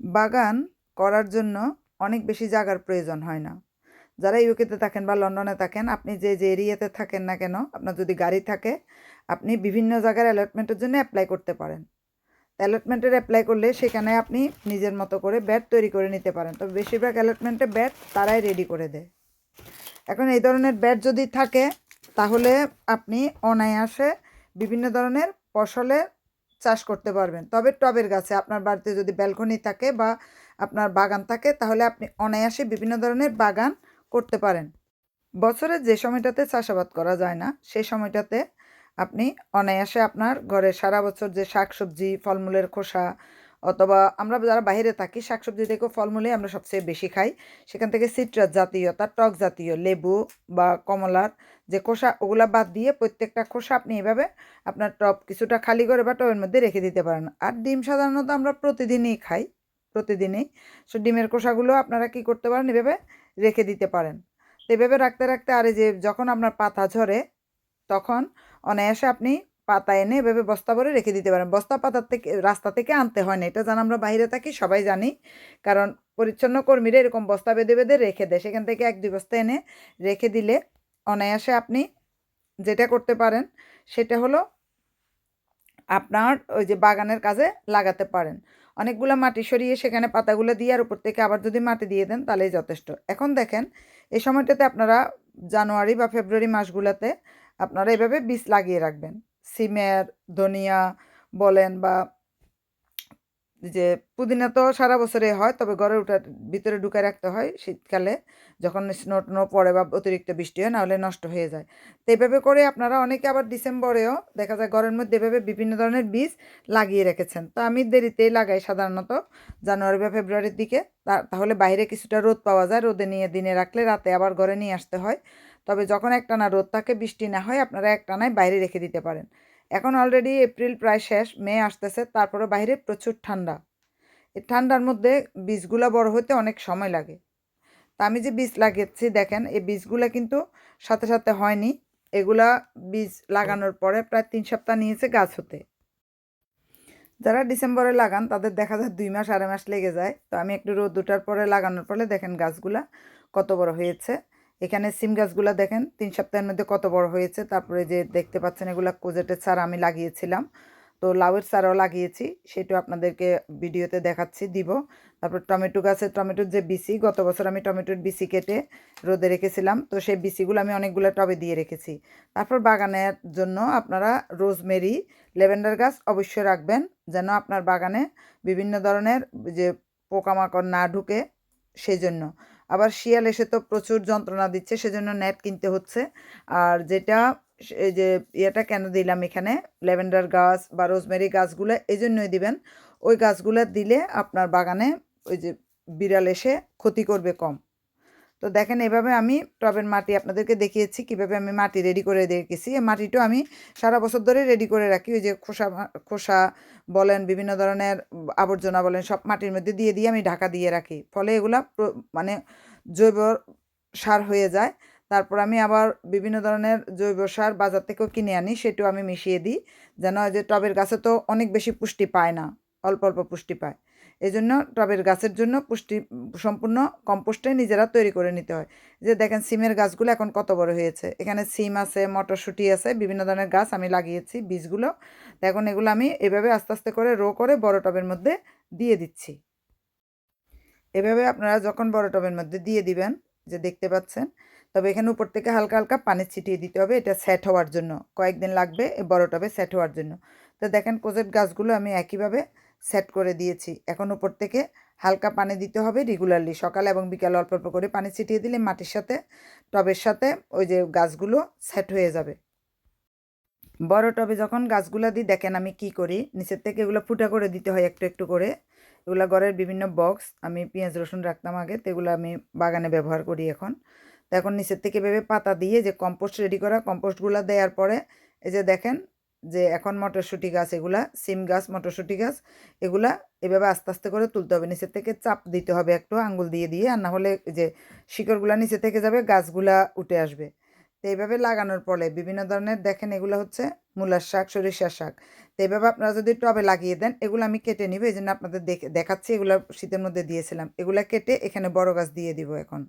বাগান করার জন্য অনেক বেশি জায়গার প্রয়োজন হয় না। যারা ইউকেতে থাকেন বা লন্ডনে থাকেন, আপনি যে এরিয়াতে থাকেন না কেন, আপনার যদি গাড়ি থাকে, আপনি বিভিন্ন জায়গার অ্যালটমেন্টের জন্য অ্যাপ্লাই করতে পারেন। অ্যালটমেন্টের অ্যাপ্লাই করলে সেখানে আপনি নিজের মতো করে ব্যাট তৈরি করে নিতে পারেন। তবে বেশিরভাগ অ্যালটমেন্টে ব্যাট তারাই রেডি করে দেয়। এখন এই ধরনের ব্যাট যদি থাকে, তাহলে আপনি অনায়াসে বিভিন্ন ধরনের ফসলের চাষ করতে পারবেন। তবে টবের গাছে, আপনার বাড়িতে যদি ব্যালকনি থাকে বা আপনার বাগান থাকে, তাহলে আপনি অনায়াসে বিভিন্ন ধরনের বাগান করতে পারেন। বছরের যে সময়টাতে চাষাবাদ করা যায় না, সেই সময়টাতে আপনি অনায়াসে আপনার ঘরে সারা বছর যে শাকসবজি, ফলমূলের খোসা, অথবা আমরা যারা বাইরে থাকি, শাকসবজি থেকেও ফলমূলে আমরা সবচেয়ে বেশি খাই। সেখান থেকে সিট্রাস জাতীয়, তার টক জাতীয় লেবু বা কমলার যে খোসা, ওগুলা বাদ দিয়ে প্রত্যেকটা খোসা আপনি এভাবে আপনার টব কিছুটা খালি করে বা টবের মধ্যে রেখে দিতে পারেন। আর ডিম সাধারণত আমরা প্রতিদিনই খাই, প্রতিদিনই। সো ডিমের খোসাগুলো আপনারা কী করতে পারেন, এভাবে রেখে দিতে পারেন। তো এভাবে রাখতে রাখতে, আর এই যে যখন আপনার পাতা ঝরে, তখন অনায়াসে আপনি পাতা এনে এভাবে বস্তা ভরে রেখে দিতে পারেন। বস্তা পাতার থেকে, রাস্তা থেকে আনতে হয় না, এটা যেন আমরা বাইরে থাকি সবাই জানি। কারণ পরিচ্ছন্ন কর্মীরা এরকম বস্তা বেঁধে বেঁধে রেখে দেয়, সেখান থেকে 1-2 বস্তা এনে রেখে দিলে অনায়াসে আপনি যেটা করতে পারেন সেটা হলো আপনার ওই যে বাগানের কাজে লাগাতে পারেন। অনেকগুলো মাটি সরিয়ে সেখানে পাতাগুলো দিয়ে আর উপর থেকে আবার যদি মাটি দিয়ে দেন, তাহলেই যথেষ্ট। এখন দেখেন, এই সময়টাতে আপনারা জানুয়ারি বা ফেব্রুয়ারি মাসগুলোতে আপনারা এভাবে বীজ লাগিয়ে রাখবেন। সিমের, ধনিয়া বলেন বা যে পুদিনা তো সারা বছরে হয়, তবে ঘরের ভিতরে ঢুকায় রাখতে হয় শীতকালে, যখন স্নো টো পড়ে বা অতিরিক্ত বৃষ্টি হয়, নাহলে নষ্ট হয়ে যায়। তো এইভাবে করে আপনারা অনেকে আবার ডিসেম্বরেও দেখা যায় ঘরের মধ্যে এভাবে বিভিন্ন ধরনের বীজ লাগিয়ে রেখেছেন। তো আমি দেরিতেই লাগাই সাধারণত, জানুয়ারি বা ফেব্রুয়ারির দিকে। তাহলে বাইরে কিছুটা রোদ পাওয়া যায়, রোদে নিয়ে দিনে রাখলে রাতে আবার ঘরে নিয়ে আসতে হয়। তবে যখন একটানা রোদ থাকে, বৃষ্টি না হয়, আপনারা একটানায় বাইরে রেখে দিতে পারেন। এখন অলরেডি এপ্রিল প্রায় শেষ, মে আসতেছে, তারপরে বাইরে প্রচুর ঠান্ডা। এই ঠান্ডার মধ্যে বীজগুলা বড় হতে অনেক সময় লাগে। তা আমি যে বীজ লাগিয়েছি দেখেন, এই বীজগুলা কিন্তু সাথে সাথে হয়নি। এগুলা বীজ লাগানোর পরে প্রায় 3 সপ্তাহ নিয়েছে গাছ হতে। যারা ডিসেম্বরে লাগান তাদের দেখা যায় 2 মাস 2.5 মাস লেগে যায়। তো আমি একটু রোদ ওঠার পরে লাগানোর ফলে দেখেন গাছগুলা কত বড় হয়েছে। এখানে সিম গাছগুলা দেখেন 3 সপ্তাহের মধ্যে কত বড় হয়েছে। তারপরে যে দেখতে পাচ্ছেন, এগুলা কোজেটের চারা আমি লাগিয়েছিলাম। তো লাউয়ের চারাও লাগিয়েছি, সেটাও আপনাদেরকে ভিডিওতে দেখাচ্ছি, দিব। তারপর টমেটো গাছে, টমেটোর যে বিচি, গত বছর আমি টমেটোর বিচি কেটে রোদে রেখেছিলাম, তো সেই বিচিগুলো আমি অনেকগুলো টবে দিয়ে রেখেছি। তারপর বাগানের জন্য আপনারা রোজমেরি, ল্যাভেন্ডার গাছ অবশ্যই রাখবেন, যেন আপনার বাগানে বিভিন্ন ধরনের যে পোকামাকড় না ঢুকে, সেই জন্য। আবার শিয়াল এসে তো প্রচুর যন্ত্রণা দিচ্ছে, সেজন্য নেট কিনতে হচ্ছে। আর যেটা, এই যে ইয়েটা কেন দিলাম এখানে, ল্যাভেন্ডার গাছ বা রোজমেরি গাছগুলো এই জন্যই দিবেন, ওই গাছগুলো দিলে আপনার বাগানে ওই যে বিড়াল এসে ক্ষতি করবে কম। তো দেখেন, এভাবে আমি টবের মাটি আপনাদেরকে দেখিয়েছি, কিভাবে আমি মাটি রেডি করে রেখেছি। এই মাটিটাও আমি সারা বছর ধরে রেডি করে রাখি। ওই যে খোসা খোসা বলেন, বিভিন্ন ধরনের আবর্জনা বলেন, সব মাটির মধ্যে দিয়ে দিয়ে আমি ঢাকা দিয়ে রাখি। ফলে এগুলা মানে জৈব সার হয়ে যায়। তারপর আমি আবার বিভিন্ন ধরনের জৈব সার বাজার থেকেও কিনে আনি, সেটাও আমি মিশিয়ে দিই, যেন যে টবের গাছে তো অনেক বেশি পুষ্টি পায় না, অল্প অল্প পুষ্টি পায়। এই জন্য টবের গাছের জন্য পুষ্টি সম্পূর্ণ কম্পোস্টে নিজেরা তৈরি করে নিতে হয়। যে দেখেন সিমের গাছগুলো এখন কত বড় হয়েছে, এখানে সিম আছে, মটরশুঁটি আছে, বিভিন্ন ধরনের গাছ আমি লাগিয়েছি বীজগুলো। তো এখন এগুলো আমি এভাবে আস্তে আস্তে করে রো করে বড় টবের মধ্যে দিয়ে দিচ্ছি। এভাবে আপনারা যখন বড় টবের মধ্যে দিয়ে দিবেন, যে দেখতে পাচ্ছেন, তবে এখানে উপর থেকে হালকা হালকা পানি ছিটিয়ে দিতে হবে, এটা সেট হওয়ার জন্য কয়েকদিন লাগবে এই বড় টবে সেট হওয়ার জন্য। তো দেখেন কোজেট গাছগুলো আমি একইভাবে সেট করে দিয়েছি। এখন উপর থেকে হালকা পানি দিতে হবে রেগুলারলি, সকালে এবং বিকালে অল্প অল্প করে পানি ছিটিয়ে দিলে মাটির সাথে, টবের সাথে ওই যে গাছগুলো সেট হয়ে যাবে। বড় টবে যখন গাছগুলো দিই, দেখেন আমি কি করি, নিচের থেকে এগুলো ফুটা করে দিতে হয় একটু একটু করে। এগুলো ঘরের বিভিন্ন বক্স, আমি পেঁয়াজ রসুন রাখতাম আগে, তো এগুলো আমি বাগানে ব্যবহার করি এখন। তো এখন নিচের থেকে ভেবে পাতা দিয়ে যে কম্পোস্ট রেডি করা, কম্পোস্টগুলো দেওয়ার পরে এই যে দেখেন, যে এখন মটরশুঁটি গাছ, এগুলা সিম গাছ, মটরশুঁটি গাছ, এগুলা এভাবে আস্তে আস্তে করে তুলতে হবে, নিচের থেকে চাপ দিতে হবে একটু আঙ্গুল দিয়ে দিয়ে, আর না হলে যে শিকড়গুলা নিচে থেকে যাবে, গাছগুলা উঠে আসবে। তো এইভাবে লাগানোর ফলে বিভিন্ন ধরনের দেখেন এগুলো হচ্ছে মূলার শাক, সরিষার শাক। তো এইভাবে আপনারা যদি টবে লাগিয়ে দেন, এগুলো আমি কেটে নিব। এইজন্য আপনাদের দেখাচ্ছি, এগুলো শীতের মধ্যে দিয়েছিলাম। এগুলা কেটে এখানে বড় গাছ দিয়ে দিব এখন।